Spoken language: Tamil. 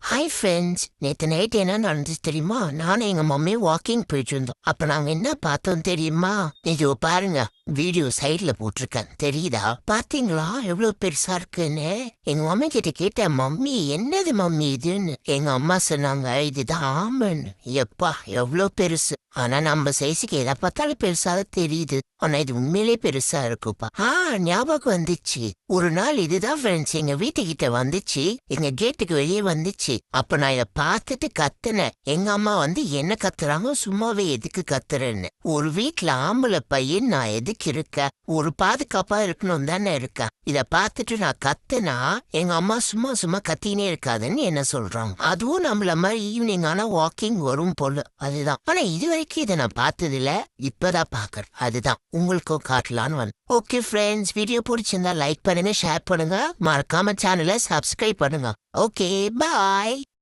ஹாய் ஃப்ரெண்ட்ஸ், நேற்று நைட் என்ன நடந்துச்சு தெரியுமா? நானும் எங்க மம்மி வாக்கிங் போயிட்டு இருந்தோம். அப்ப நாங்க என்ன பார்த்தோம் தெரியுமா? இதோ பாருங்க, வீடியோ சைட்ல போட்டிருக்கேன், தெரியுதா? பாத்தீங்களா எவ்வளவு பெருசா இருக்குன்னு? எங்க மம்மி கிட்ட கேட்டேன், மம்மி என்னது மம்மி இதுன்னு. எங்க அம்மா சொன்னாங்க, இதுதான் ஆமன். எப்பா எவ்வளவு பெருசு! ஆனா நம்ம சைஸுக்கு எதை பார்த்தாலும் பெருசா தெரியுது. ஆனா இது உண்மையிலே பெருசா இருக்குப்பா. ஞாபகம் வந்துச்சு. ஒரு நாள் இதுதான் ஃப்ரெண்ட்ஸ் எங்க வீட்டுக்கிட்ட வந்துச்சு, எங்க கேட்டுக்கு வெளியே வந்துச்சு. அப்ப நான் இத பார்த்துட்டு கத்துனேன். எங்க அம்மா வந்து என்ன கத்துறாங்க, சும்மாவே எதுக்கு கத்துறேன்னு. ஒரு வீட்டுல ஆம்பளை பையன் நான் எதுக்கு இருக்க? ஒரு பாதுகாப்பா இருக்கணும் தானே இருக்கேன். இத பார்த்துட்டு நான் கத்துனா எங்க அம்மா சும்மா சும்மா கத்தினே இருக்காதுன்னு என்ன சொல்றாங்க. அதுவும் நம்மள மாதிரி ஈவினிங் ஆனா வாக்கிங் வரும் போல. அதுதான். ஆனா இது வரைக்கும் இதை நான் பார்த்தது இல்ல, இப்பதான் பாக்குறேன். அதுதான் உங்களுக்கும் காட்டலான்னு வந்து. ஓகே ஃப்ரெண்ட்ஸ், வீடியோ பிடிச்சிருந்தா லைக் பண்ணுங்க, ஷேர் பண்ணுங்க, மறக்காம சேனலை சப்ஸ்கிரைப் பண்ணுங்க. ஓகே, பாய்.